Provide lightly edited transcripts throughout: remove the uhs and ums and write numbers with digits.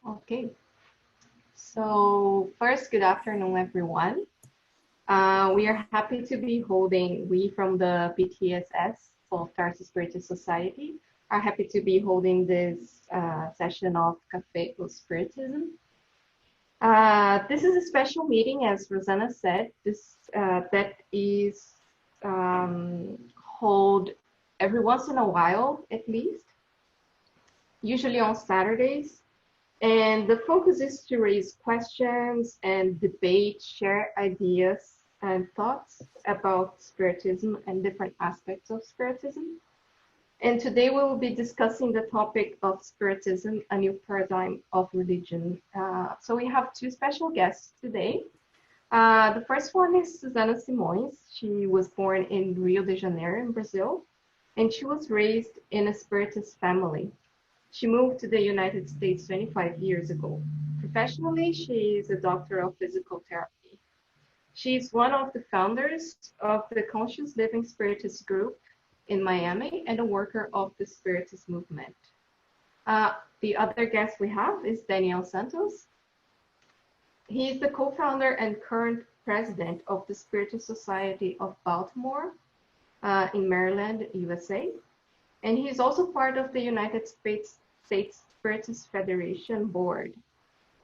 Okay, so first, good afternoon, everyone. We are happy to be holding, we from the PTSS, so Tarsus Spiritus Society, are happy to be holding this session of Café with Spiritism. This is a special meeting, as Suzana said, that is held every once in a while, at least, usually on Saturdays. And the focus is to raise questions and debate, share ideas and thoughts about Spiritism and different aspects of Spiritism. And today we will be discussing the topic of Spiritism, a new paradigm of religion. So we have two special guests today. The first one is Suzana Simões. She was born in Rio de Janeiro in Brazil, and she was raised in a Spiritist family. She moved to the United States 25 years ago. Professionally, she is a doctor of physical therapy. She is one of the founders of the Conscious Living Spiritist group in Miami and a worker of the Spiritist movement. The other guest we have is Daniel Santos. He is the co-founder and current president of the Spiritist Society of Baltimore in Maryland, USA. And he is also part of the United States Spiritist Federation board.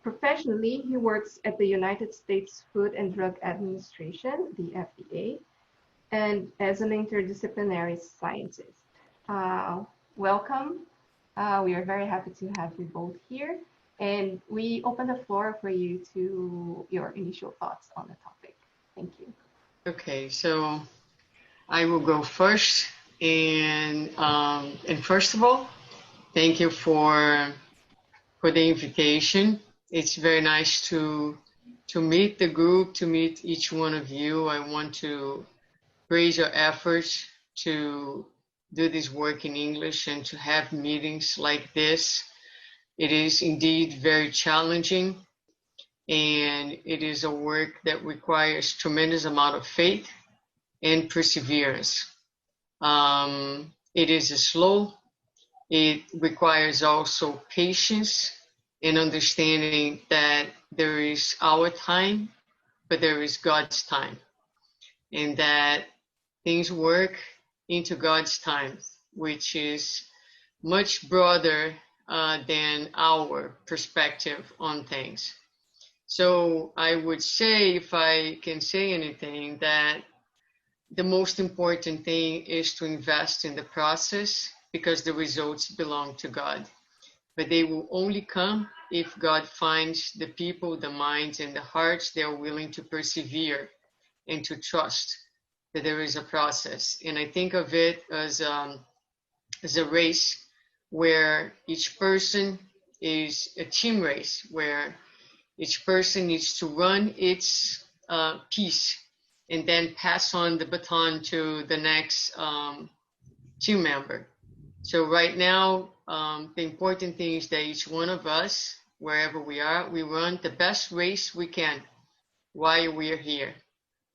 Professionally, he works at the United States Food and Drug Administration, the FDA, and as an interdisciplinary scientist. Welcome. We are very happy to have you both here. And we open the floor for you to your initial thoughts on the topic. Thank you. Okay, so I will go first. And first of all, thank you for the invitation. It's very nice to meet the group, to meet each one of you. I want to praise your efforts to do this work in English and to have meetings like this. It is indeed very challenging, and it is a work that requires tremendous amount of faith and perseverance. It is slow. It requires also patience and understanding that there is our time, but there is God's time, and that things work into God's time, which is much broader than our perspective on things. So I would say, if I can say anything, that the most important thing is to invest in the process, because the results belong to God. But they will only come if God finds the people, the minds, and the hearts that are willing to persevere and to trust that there is a process. And I think of it as a race where each person is a team race, where each person needs to run its piece and then pass on the baton to the next team member. So right now, the important thing is that each one of us, wherever we are, we run the best race we can while we are here,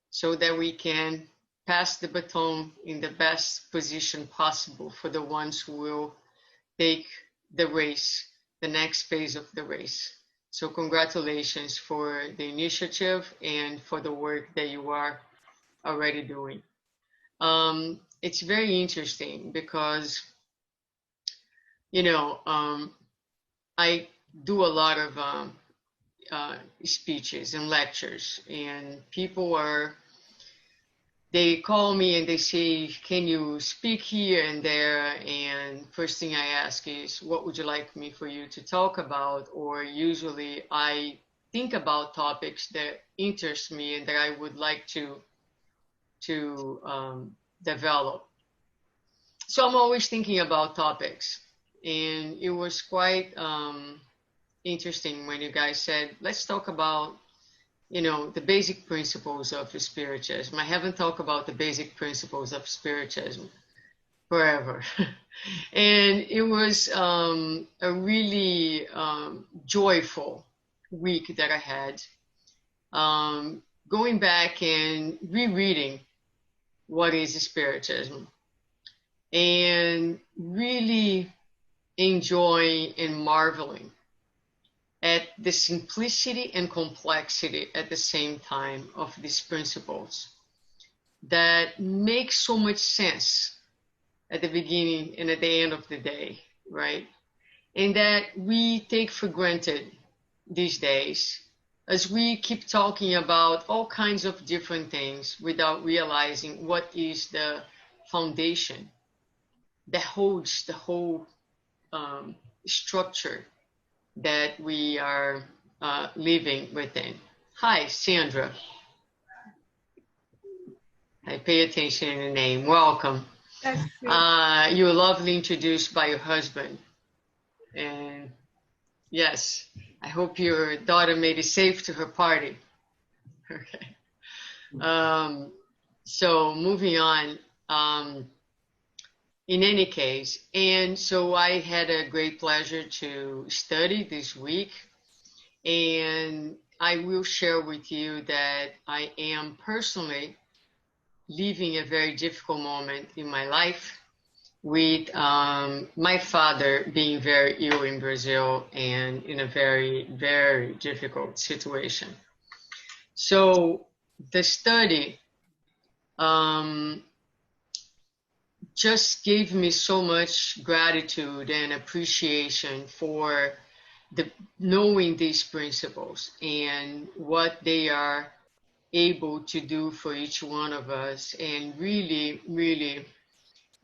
so that we can pass the baton in the best position possible for the ones who will take the race, the next phase of the race. So congratulations for the initiative and for the work that you are already doing. It's very interesting because, I do a lot of speeches and lectures, and people they call me and they say, can you speak here and there? And first thing I ask is, what would you like me for you to talk about? Or usually I think about topics that interest me and that I would like to develop. So I'm always thinking about topics. And it was quite interesting when you guys said, let's talk about the basic principles of Spiritism. I haven't talked about the basic principles of Spiritism forever. And it was a really joyful week that I had, going back and rereading what is Spiritism, and really enjoying and marveling at the simplicity and complexity at the same time of these principles that make so much sense at the beginning and at the end of the day, right? And that we take for granted these days as we keep talking about all kinds of different things without realizing what is the foundation that holds the whole structure that we are living within. Hi, Sandra. I pay attention in the name. Welcome. You're lovely introduced by your husband. And yes, I hope your daughter made it safe to her party. Okay. So moving on. In any case, and so I had a great pleasure to study this week, and I will share with you that I am personally living a very difficult moment in my life with my father being very ill in Brazil and in a very, very difficult situation. So the study just gave me so much gratitude and appreciation for knowing these principles and what they are able to do for each one of us, and really, really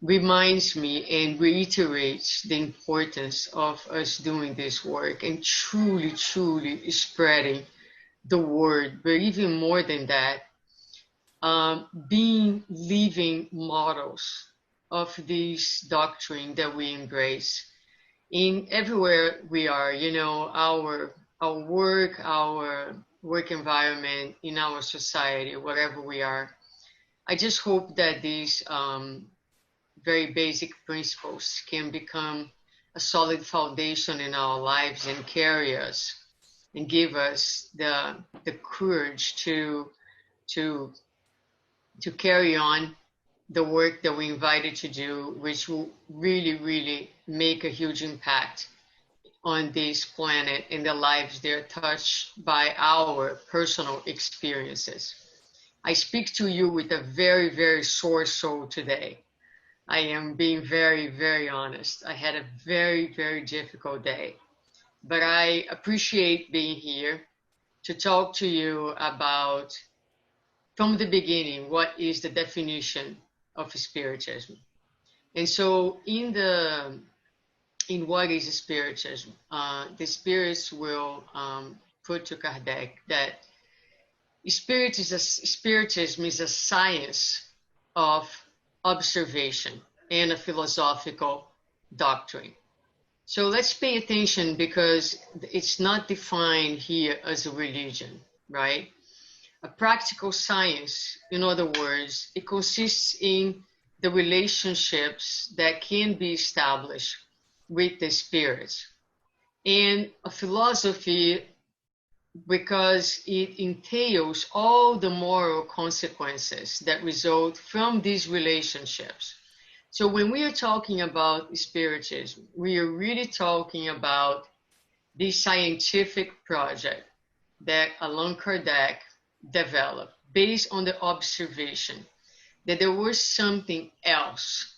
reminds me and reiterates the importance of us doing this work and truly, truly spreading the word, but even more than that, being living models of this doctrine that we embrace in everywhere we are, you know, our work environment, in our society, wherever we are. I just hope that these very basic principles can become a solid foundation in our lives and carry us and give us the courage to carry on the work that we invited to do, which will really, really make a huge impact on this planet and the lives that are touched by our personal experiences. I speak to you with a very, very sore soul today. I am being very, very honest. I had a very, very difficult day, but I appreciate being here to talk to you about, from the beginning, what is the definition of Spiritism. And so in what is Spiritism, the spirits will put to Kardec that Spiritism is a science of observation and a philosophical doctrine. So let's pay attention, because it's not defined here as a religion, right? A practical science, in other words, it consists in the relationships that can be established with the spirits. And a philosophy, because it entails all the moral consequences that result from these relationships. So when we are talking about Spiritism, we are really talking about the scientific project that Allan Kardec developed based on the observation that there was something else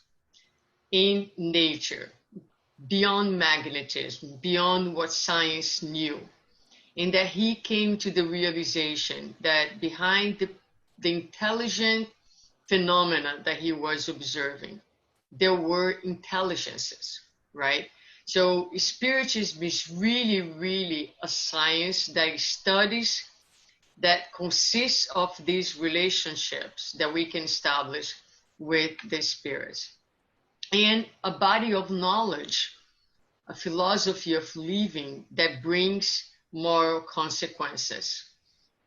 in nature beyond magnetism, beyond what science knew, and that he came to the realization that behind the intelligent phenomena that he was observing, there were intelligences, right? So Spiritism is really, really a science that studies, that consists of these relationships that we can establish with the spirits, and a body of knowledge, a philosophy of living that brings moral consequences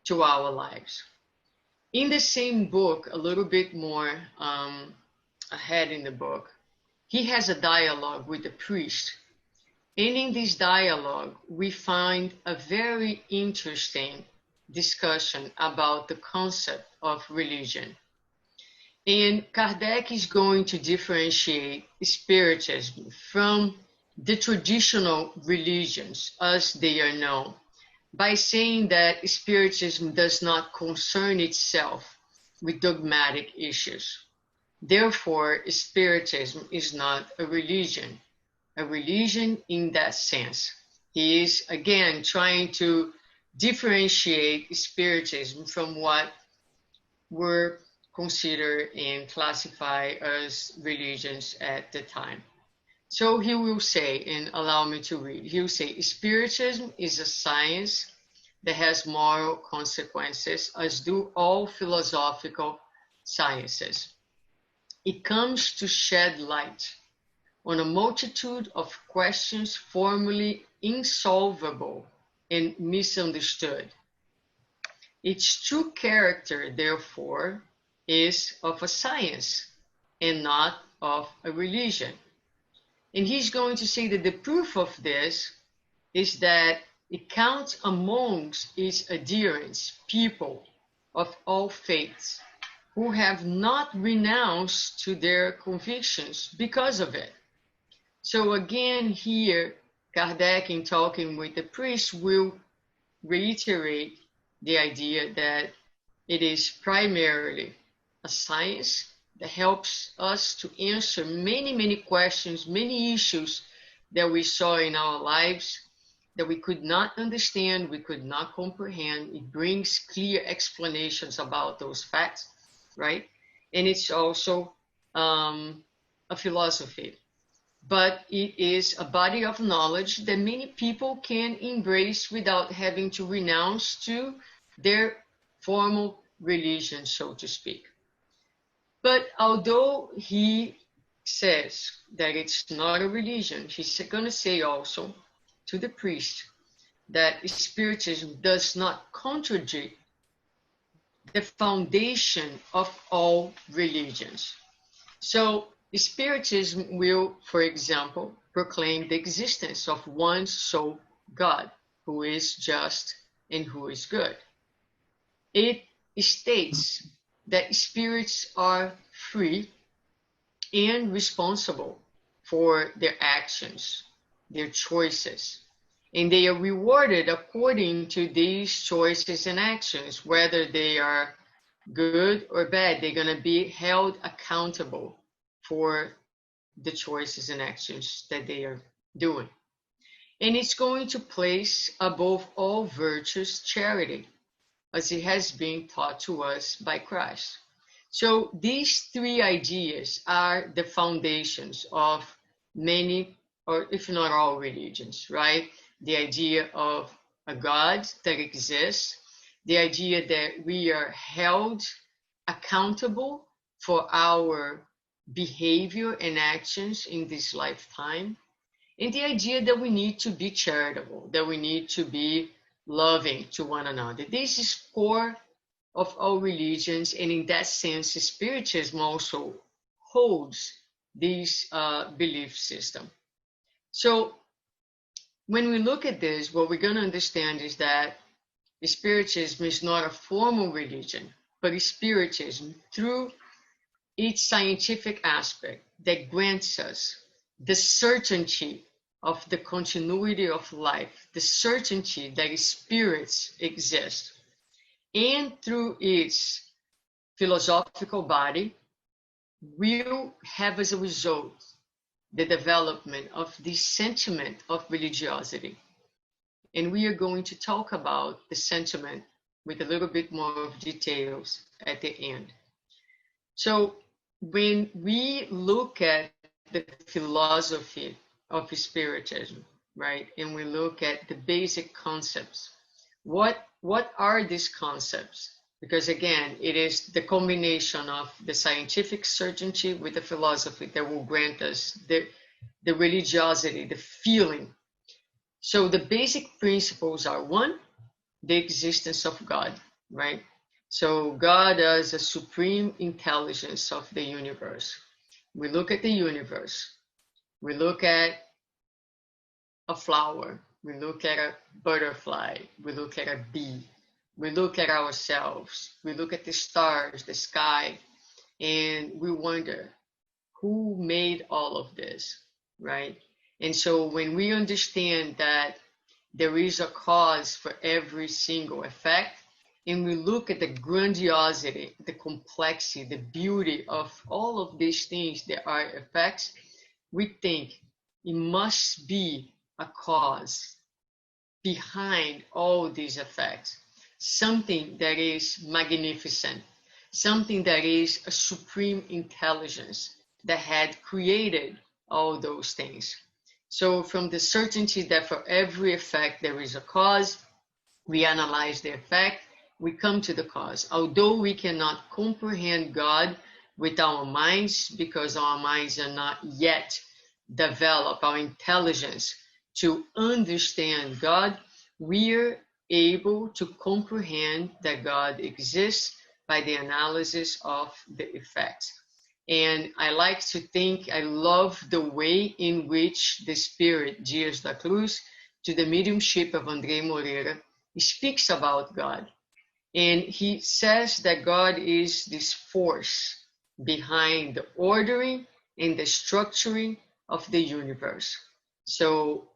to our lives. In the same book, a little bit more ahead in the book, he has a dialogue with the priest. And in this dialogue, we find a very interesting discussion about the concept of religion. And Kardec is going to differentiate Spiritism from the traditional religions as they are known by saying that Spiritism does not concern itself with dogmatic issues. Therefore, Spiritism is not a religion in that sense. He is, again, trying to differentiate Spiritism from what were considered and classified as religions at the time. So he will say, and allow me to read, he will say, Spiritism is a science that has moral consequences, as do all philosophical sciences. It comes to shed light on a multitude of questions formerly insolvable and misunderstood. Its true character, therefore, is of a science and not of a religion. And he's going to say that the proof of this is that it counts amongst its adherents people of all faiths who have not renounced to their convictions because of it. So again, here, Kardec, in talking with the priest, will reiterate the idea that it is primarily a science that helps us to answer many, many questions, many issues that we saw in our lives that we could not understand, we could not comprehend. It brings clear explanations about those facts, right? And it's also a philosophy. But it is a body of knowledge that many people can embrace without having to renounce to their formal religion, so to speak. But although he says that it's not a religion, he's going to say also to the priest that Spiritism does not contradict the foundation of all religions. So Spiritism will, for example, proclaim the existence of one sole God, who is just and who is good. It states that spirits are free and responsible for their actions, their choices, and they are rewarded according to these choices and actions, whether they are good or bad. They're going to be held accountable for the choices and actions that they are doing. And it's going to place above all virtues charity, as it has been taught to us by Christ. So these three ideas are the foundations of many, or if not all, religions, right? The idea of a God that exists, the idea that we are held accountable for our behavior and actions in this lifetime, and the idea that we need to be charitable, that we need to be loving to one another. This is core of all religions, and in that sense, Spiritism also holds this belief system. So when we look at this, what we're going to understand is that Spiritism is not a formal religion, but Spiritism, through its scientific aspect, that grants us the certainty of the continuity of life, the certainty that spirits exist, and through its philosophical body, will have as a result the development of this sentiment of religiosity. And we are going to talk about the sentiment with a little bit more of details at the end. So when we look at the philosophy of Spiritism, right, and we look at the basic concepts, what are these concepts? Because again, it is the combination of the scientific certainty with the philosophy that will grant us the religiosity, the feeling. So the basic principles are: one, the existence of God, right? So God as a supreme intelligence of the universe. We look at the universe. We look at a flower. We look at a butterfly. We look at a bee. We look at ourselves. We look at the stars, the sky, and we wonder who made all of this, right? And so when we understand that there is a cause for every single effect, and we look at the grandiosity, the complexity, the beauty of all of these things that are effects, we think it must be a cause behind all these effects, something that is magnificent, something that is a supreme intelligence that had created all those things. So from the certainty that for every effect there is a cause, we analyze the effect, we come to the cause. Although we cannot comprehend God with our minds, because our minds are not yet developed, our intelligence to understand God, we're able to comprehend that God exists by the analysis of the effects. And I like to think, I love the way in which the spirit, Dias da Cruz, to the mediumship of André Moreira, speaks about God. And he says that God is this force behind the ordering and the structuring of the universe. So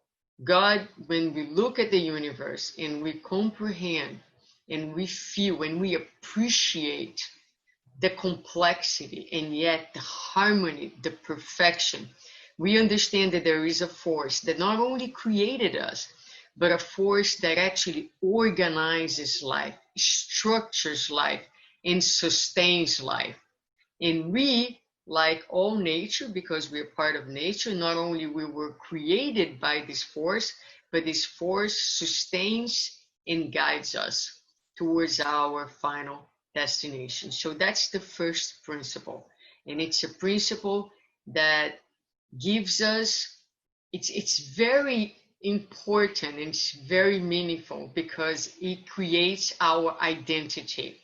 God, when we look at the universe and we comprehend and we feel and we appreciate the complexity and yet the harmony, the perfection, we understand that there is a force that not only created us, but a force that actually organizes life, structures life, and sustains life. And we, like all nature, because we are part of nature, not only we were created by this force, but this force sustains and guides us towards our final destination. So that's the first principle. And it's a principle that gives us, it's very important and it's very meaningful because it creates our identity.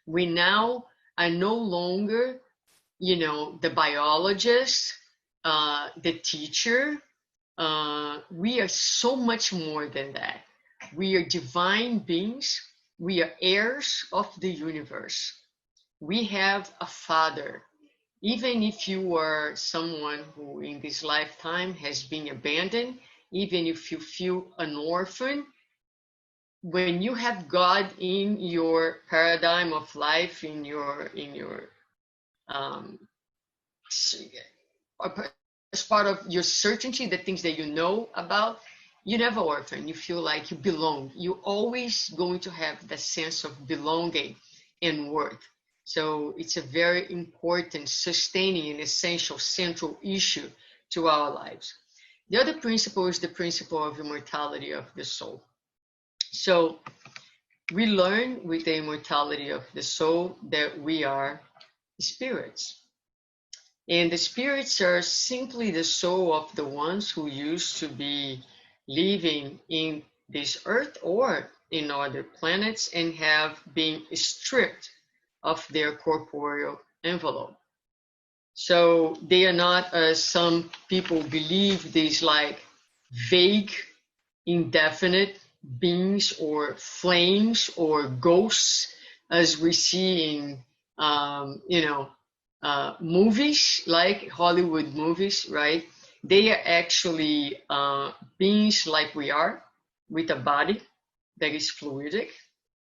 We now are no longer, the biologist, the teacher. We are so much more than that. We are divine beings. We are heirs of the universe. We have a father. Even if you are someone who in this lifetime has been abandoned, even if you feel an orphan, when you have God in your paradigm of life, in your um, as part of your certainty, the things that you know about, you never orphan. You feel like you belong. You're always going to have that sense of belonging and worth. So it's a very important, sustaining, and essential central issue to our lives. The other principle is the principle of immortality of the soul. So we learn with the immortality of the soul that we are spirits. And the spirits are simply the soul of the ones who used to be living in this earth or in other planets and have been stripped of their corporeal envelope. So they are not, as some people believe, these like vague, indefinite beings or flames or ghosts as we see in, movies, like Hollywood movies, right? They are actually beings like we are, with a body that is fluidic.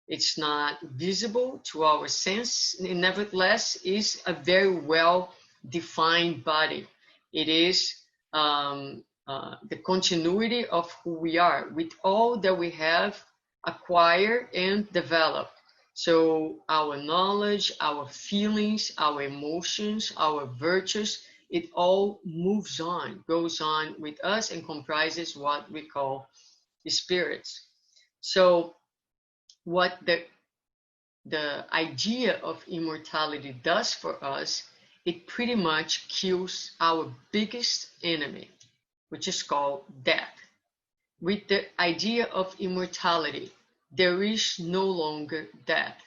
It's not visible to our sense, and nevertheless is a very well defined body. It is the continuity of who we are with all that we have acquired and developed. So our knowledge, our feelings, our emotions, our virtues, it all moves on, goes on with us and comprises what we call the spirits. So what the idea of immortality does for us, it pretty much kills our biggest enemy, which is called death. With the idea of immortality, there is no longer death.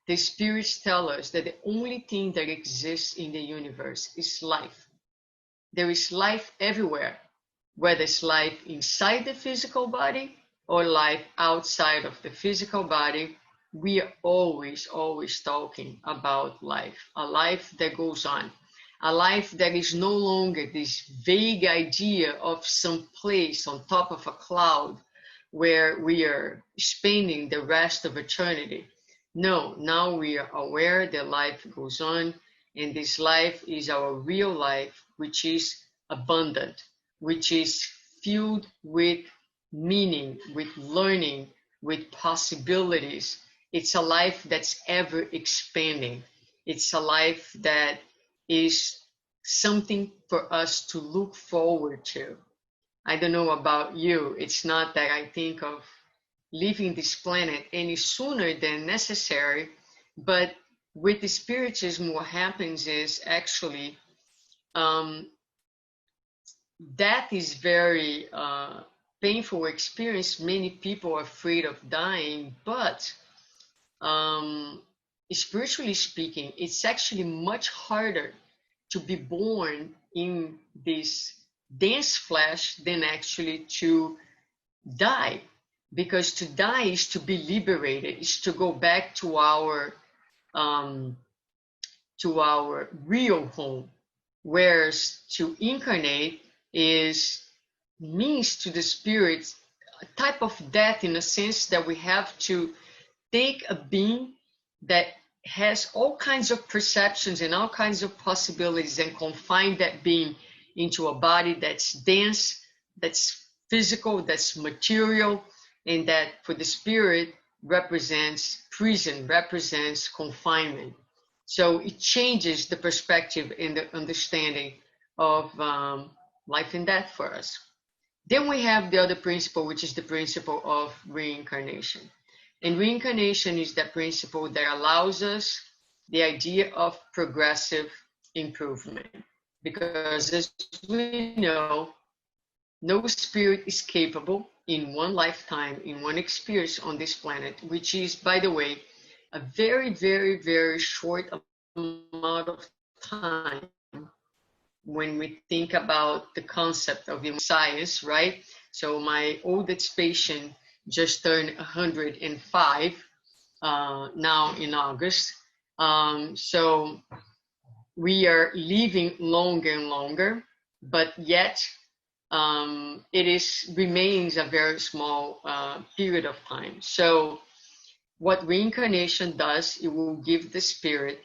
The spirits tell us that the only thing that exists in the universe is life. There is life everywhere, whether it's life inside the physical body or life outside of the physical body. We are always talking about life, a life that goes on, a life that is no longer this vague idea of some place on top of a cloud where we are spending the rest of eternity. No, now we are aware that life goes on, and this life is our real life, which is abundant, which is filled with meaning, with learning, with possibilities. It's a life that's ever expanding. It's a life that is something for us to look forward to. I don't know about you. It's not that I think of leaving this planet any sooner than necessary, but with the Spiritism, what happens is actually death is very painful experience. Many people are afraid of dying, but spiritually speaking, it's actually much harder to be born in this dense flesh than actually to die, because to die is to be liberated, is to go back to our real home, whereas to incarnate is means to the spirit a type of death, in a sense that we have to take a being that has all kinds of perceptions and all kinds of possibilities and confine that being into a body that's dense, that's physical, that's material, and that for the spirit represents prison, represents confinement. So it changes the perspective and the understanding of life and death for us. Then we have the other principle, which is the principle of reincarnation. And reincarnation is that principle that allows us the idea of progressive improvement. Because as we know, no spirit is capable in one lifetime, in one experience on this planet, which is, by the way, a very, very, very short amount of time when we think about the concept of human science, right? So my oldest patient just turned 105 now in August. So we are living longer and longer, but yet it remains a very small period of time. So what reincarnation does, it will give the spirit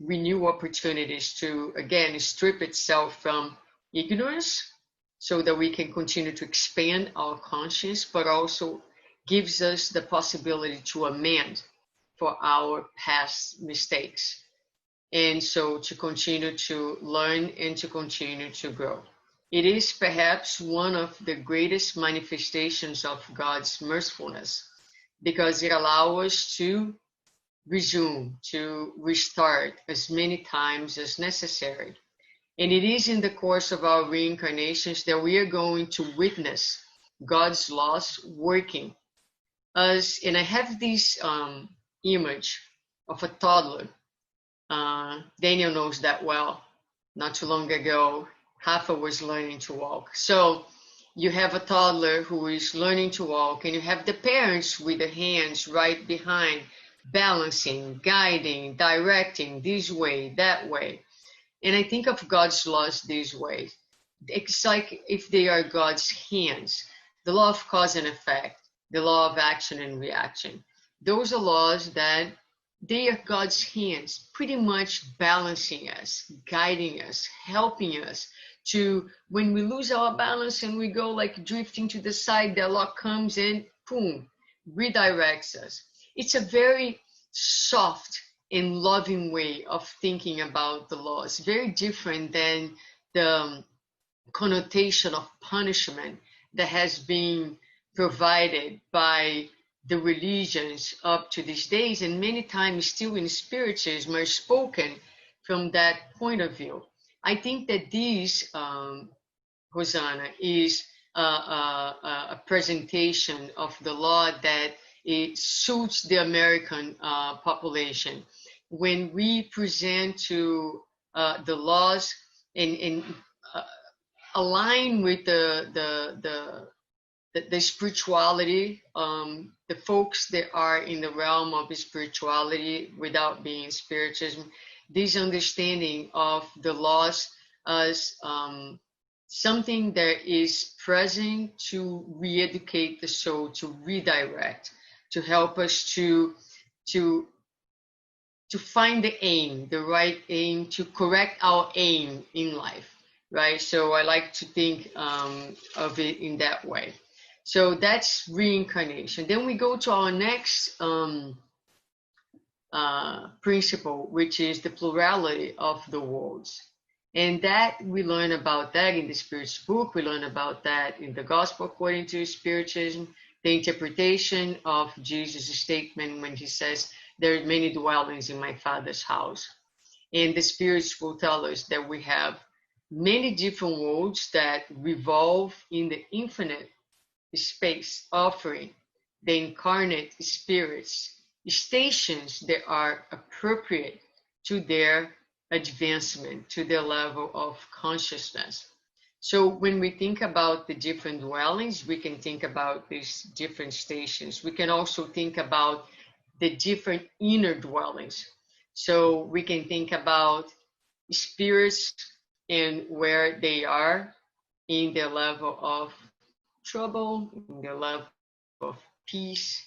renew opportunities to, again, strip itself from ignorance so that we can continue to expand our conscience, but also gives us the possibility to amend for our past mistakes. And so to continue to learn and to continue to grow. It is perhaps one of the greatest manifestations of God's mercifulness, because it allows us to resume, to restart as many times as necessary. And it is in the course of our reincarnations that we are going to witness God's laws working. And I have this image of a toddler. Daniel knows that well. Not too long ago, Rafa was learning to walk. So you have a toddler who is learning to walk, and you have the parents with the hands right behind, balancing, guiding, directing this way, that way. And I think of God's laws this way. It's like if they are God's hands, the law of cause and effect, the law of action and reaction. Those are laws that they are God's hands, pretty much balancing us, guiding us, helping us to, when we lose our balance and we go like drifting to the side, the law comes and boom, redirects us. It's a very soft and loving way of thinking about the law. It's very different than the connotation of punishment that has been provided by the religions up to these days, and many times still in Spiritism are spoken from that point of view. I think that this, Suzana, is a presentation of the law that it suits the American population. When we present to the laws and align with the spirituality, the folks that are in the realm of spirituality without being spiritism, this understanding of the loss as something that is present to re-educate the soul, to redirect, to help us to find the aim, the right aim, to correct our aim in life, right? So I like to think of it in that way. So that's reincarnation. Then we go to our next principle, which is the plurality of the worlds. And that we learn about that in the Spirit's book. We learn about that in the Gospel according to Spiritism, the interpretation of Jesus' statement when he says, there are many dwellings in my Father's house. And the Spirits will tell us that we have many different worlds that revolve in the infinite space, offering the incarnate spirits stations that are appropriate to their advancement, to their level of consciousness. So when we think about the different dwellings, we can think about these different stations. We can also think about the different inner dwellings. So we can think about spirits and where they are in their level of trouble, in the level of peace,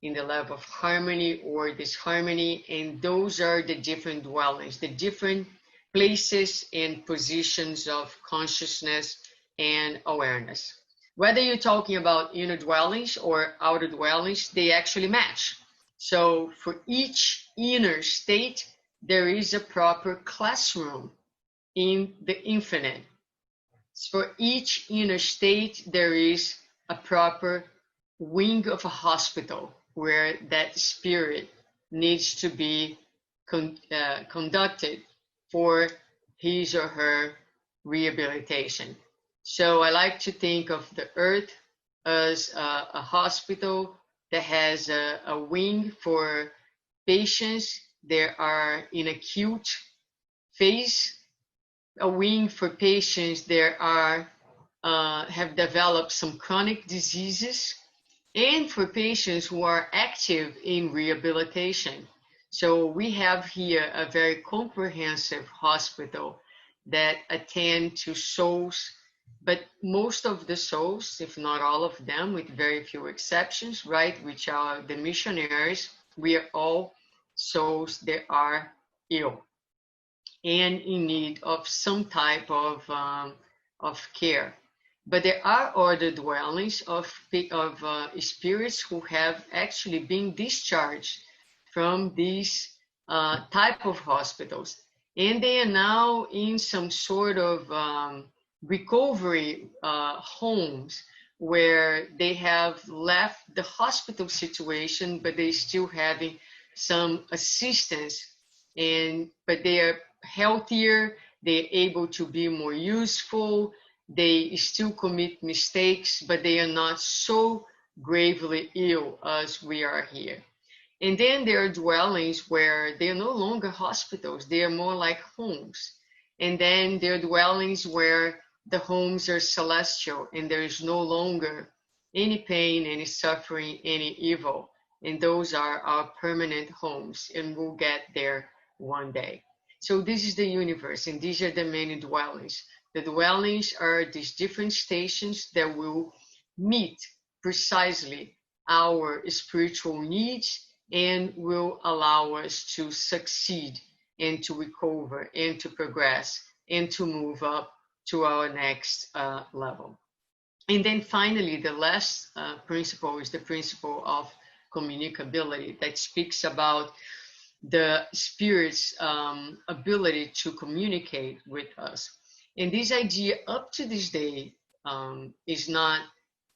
in the level of harmony or disharmony. And those are the different dwellings, the different places and positions of consciousness and awareness. Whether you're talking about inner dwellings or outer dwellings, they actually match. So for each inner state, there is a proper classroom in the infinite. For each inner state, there is a proper wing of a hospital where that spirit needs to be conducted for his or her rehabilitation. So I like to think of the earth as a hospital that has a wing for patients that are in acute phase, a wing for patients that are have developed some chronic diseases, and for patients who are active in rehabilitation. So we have here a very comprehensive hospital that attend to souls, but most of the souls, if not all of them, with very few exceptions, right, which are the missionaries, we are all souls that are ill and in need of some type of care. But there are other dwellings of spirits who have actually been discharged from these type of hospitals, and they are now in some sort of recovery homes where they have left the hospital situation, but they still having some assistance, but they are healthier, they're able to be more useful, they still commit mistakes, but they are not so gravely ill as we are here. And then there are dwellings where they are no longer hospitals, they are more like homes. And then there are dwellings where the homes are celestial and there is no longer any pain, any suffering, any evil. And those are our permanent homes, and we'll get there one day. So this is the universe, and these are the many dwellings. The dwellings are these different stations that will meet precisely our spiritual needs and will allow us to succeed and to recover and to progress and to move up to our next level. And then finally, the last principle is the principle of communicability that speaks about the spirit's ability to communicate with us. And this idea up to this day is not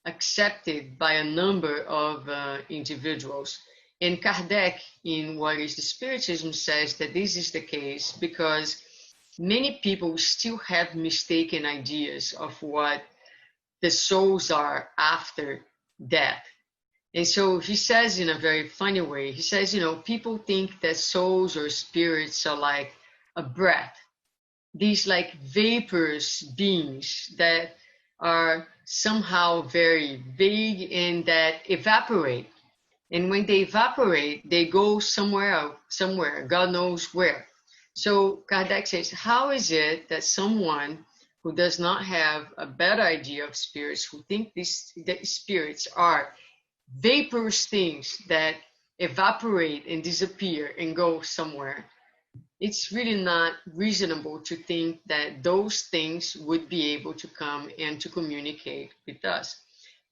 accepted by a number of individuals. And Kardec, in What is the Spiritism, says that this is the case because many people still have mistaken ideas of what the souls are after death. And so he says in a very funny way, he says, people think that souls or spirits are like a breath, these like vaporous beings that are somehow very vague and that evaporate. And when they evaporate, they go somewhere, God knows where. So Kardec says, how is it that someone who does not have a better idea of spirits, who think that spirits are vaporous things that evaporate and disappear and go somewhere, it's really not reasonable to think that those things would be able to come and to communicate with us.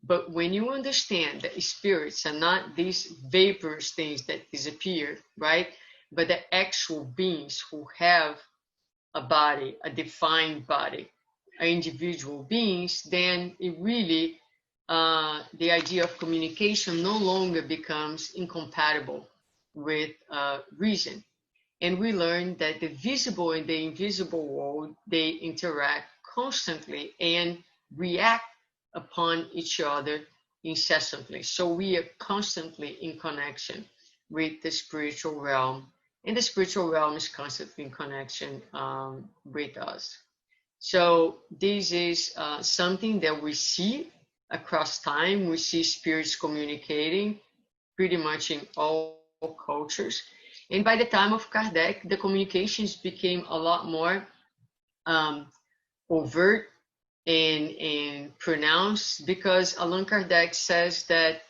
But when you understand that spirits are not these vaporous things that disappear, right? But the actual beings who have a body, a defined body, are individual beings, then it really, the idea of communication no longer becomes incompatible with reason. And we learn that the visible and the invisible world, they interact constantly and react upon each other incessantly. So we are constantly in connection with the spiritual realm, and the spiritual realm is constantly in connection with us. So this is something that we see across time. We see spirits communicating pretty much in all cultures. And by the time of Kardec, the communications became a lot more overt and pronounced, because Allan Kardec says that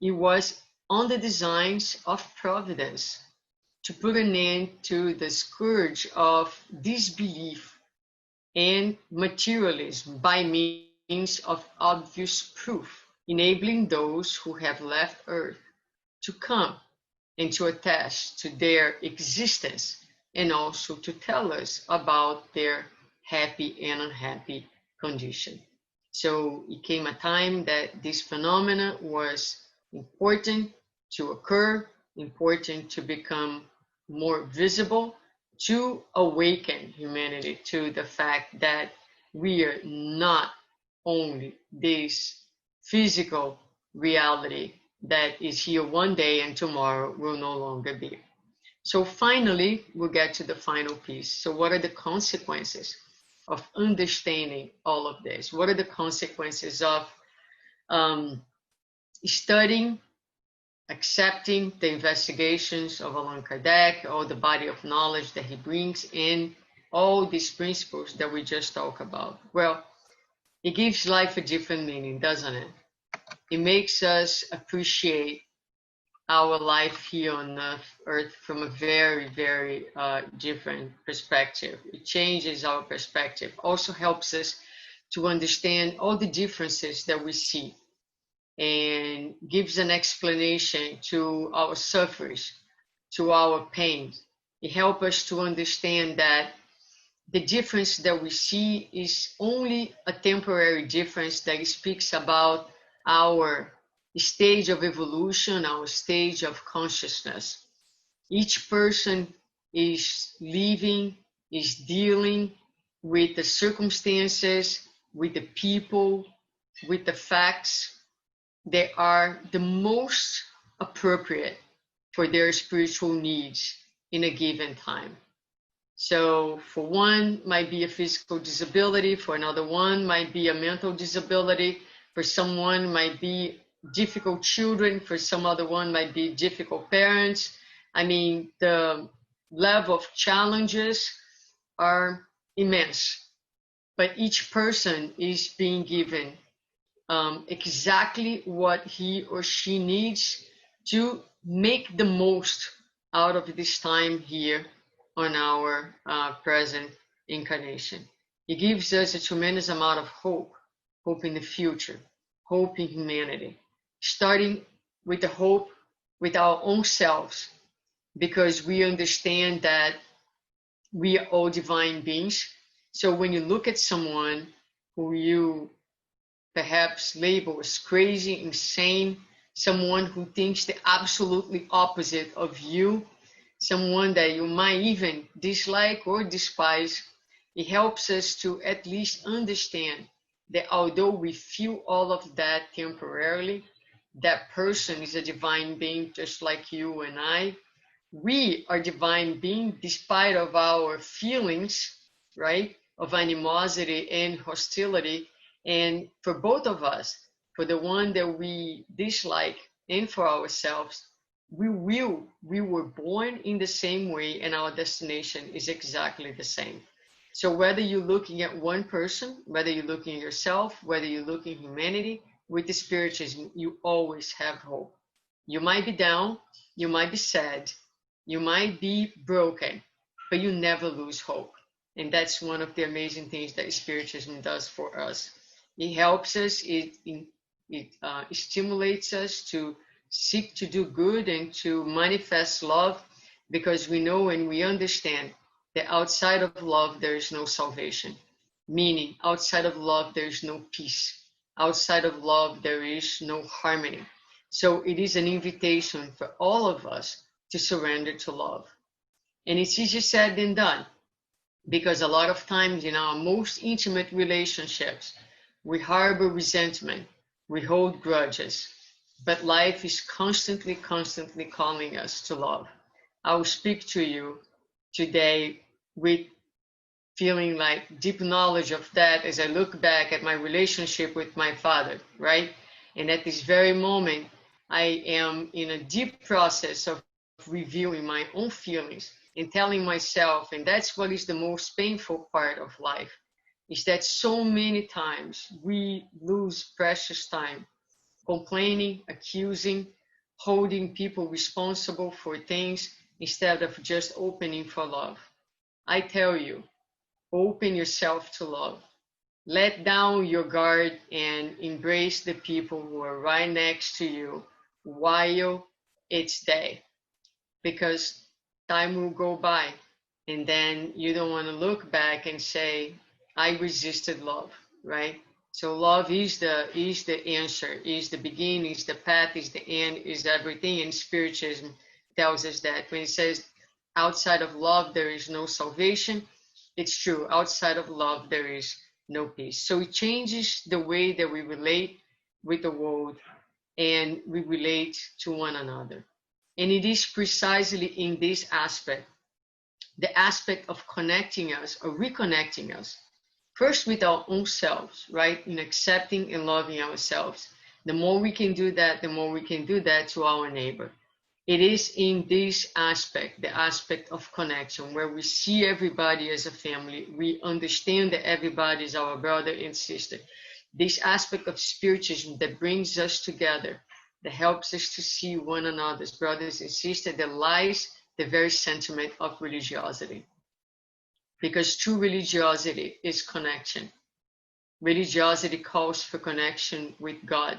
it was on the designs of Providence to put an end to the scourge of disbelief and materialism by means of obvious proof, enabling those who have left Earth to come and to attest to their existence, and also to tell us about their happy and unhappy condition. So it came a time that this phenomena was important to occur, important to become more visible, to awaken humanity to the fact that we are not only this physical reality that is here one day and tomorrow will no longer be. So finally, we'll get to the final piece. So what are the consequences of understanding all of this? What are the consequences of studying, accepting the investigations of Allan Kardec, all the body of knowledge that he brings in, all these principles that we just talked about? Well, it gives life a different meaning, doesn't it? It makes us appreciate our life here on Earth from a very, very different perspective. It changes our perspective. Also helps us to understand all the differences that we see, and gives an explanation to our sufferings, to our pains. It helps us to understand that the difference that we see is only a temporary difference that speaks about our stage of evolution, our stage of consciousness. Each person is living, is dealing with the circumstances, with the people, with the facts that are the most appropriate for their spiritual needs in a given time. So for one might be a physical disability, for another one might be a mental disability, for someone might be difficult children, for some other one might be difficult parents. I mean, the level of challenges are immense, but each person is being given exactly what he or she needs to make the most out of this time here on our present incarnation. It gives us a tremendous amount of hope, hope in the future, hope in humanity, starting with the hope with our own selves, because we understand that we are all divine beings. So when you look at someone who you perhaps label as crazy, insane, someone who thinks the absolutely opposite of you, someone that you might even dislike or despise, it helps us to at least understand that although we feel all of that temporarily, that person is a divine being just like you and I. We are divine beings despite of our feelings, right, of animosity and hostility. And for both of us, for the one that we dislike and for ourselves, we were born in the same way, and our destination is exactly the same. So whether you're looking at one person, whether you're looking at yourself, whether you're looking at humanity, with the Spiritism, you always have hope. You might be down, you might be sad, you might be broken, but you never lose hope. And that's one of the amazing things that Spiritism does for us. It helps us, it stimulates us to seek to do good and to manifest love, because we know and we understand that outside of love there is no salvation. Meaning, outside of love there is no peace. Outside of love there is no harmony. So it is an invitation for all of us to surrender to love. And it's easier said than done, because a lot of times in our most intimate relationships, we harbor resentment, we hold grudges, but life is constantly calling us to love. I will speak to you today with feeling like deep knowledge of that as I look back at my relationship with my father, right? And at this very moment, I am in a deep process of reviewing my own feelings and telling myself, and that's what is the most painful part of life, is that so many times we lose precious time complaining, accusing, holding people responsible for things instead of just opening for love. I tell you, open yourself to love. Let down your guard and embrace the people who are right next to you while it's day. Because time will go by and then you don't want to look back and say, I resisted love, right? So love is the answer, is the beginning, is the path, is the end, is everything. And Spiritism tells us that when it says outside of love there is no salvation, it's true. Outside of love there is no peace. So it changes the way that we relate with the world and we relate to one another. And it is precisely in this aspect, the aspect of connecting us or reconnecting us, first with our own selves, right? In accepting and loving ourselves. The more we can do that, the more we can do that to our neighbor. It is in this aspect, the aspect of connection, where we see everybody as a family. We understand that everybody is our brother and sister. This aspect of Spiritism that brings us together, that helps us to see one another's brothers and sisters, that lies the very sentiment of religiosity. Because true religiosity is connection. Religiosity calls for connection with God.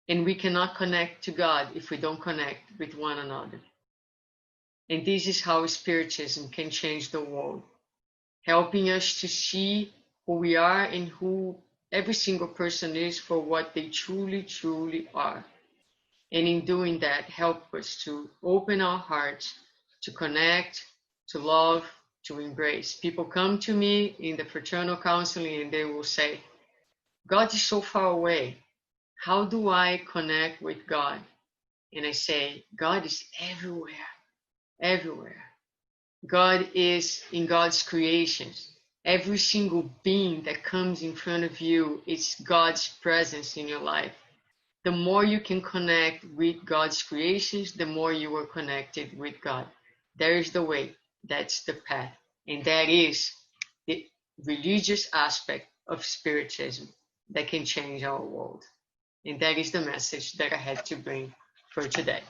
And we cannot connect to God if we don't connect with one another. And this is how Spiritism can change the world, helping us to see who we are and who every single person is for what they truly, truly are. And in doing that, help us to open our hearts, to connect, to love, to embrace. People come to me in the fraternal counseling and they will say, God is so far away. How do I connect with God? And I say, God is everywhere, everywhere. God is in God's creations. Every single being that comes in front of you, it's God's presence in your life. The more you can connect with God's creations, the more you are connected with God. There is the way, that's the path. And that is the religious aspect of Spiritism that can change our world. And that is the message that I had to bring for today.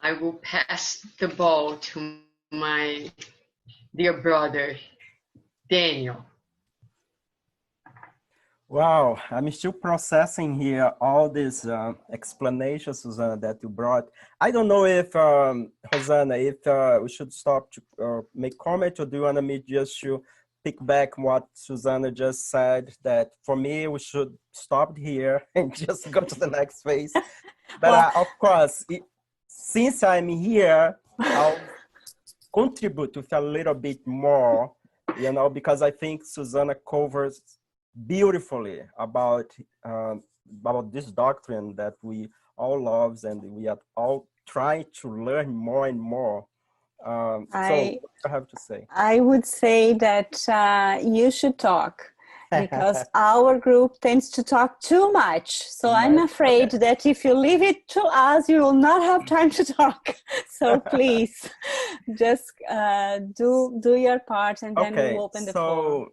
I will pass the ball to my dear brother, Daniel. Wow, I'm still processing here all this explanation, Suzana, that you brought. I don't know if, Rosanna, if we should stop to make comment, or do you want me just to pick back what Suzana just said, that for me, we should stop here and just go to the next phase. But Well, of course, since I'm here, I'll contribute with a little bit more, you know, because I think Suzana covers beautifully about this doctrine that we all love and we are all trying to learn more and more. So what do I have to say? I would say that you should talk. because our group tends to talk too much. So I'm afraid that if you leave it to us, you will not have time to talk. So please, just do your part, and then we'll open the floor.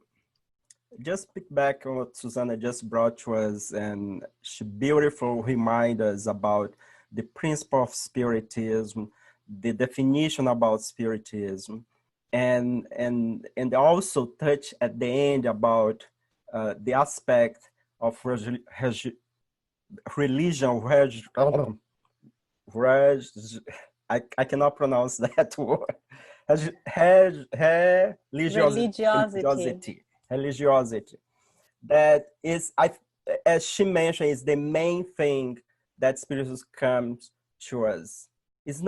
Just pick back on what Suzana just brought to us, and she beautifully reminded us about the principle of Spiritism, the definition about Spiritism, and also touch at the end about the aspect of religion. I cannot pronounce that word. Religiosity. That is, as she mentioned, is the main thing that Spiritism comes to us. It's not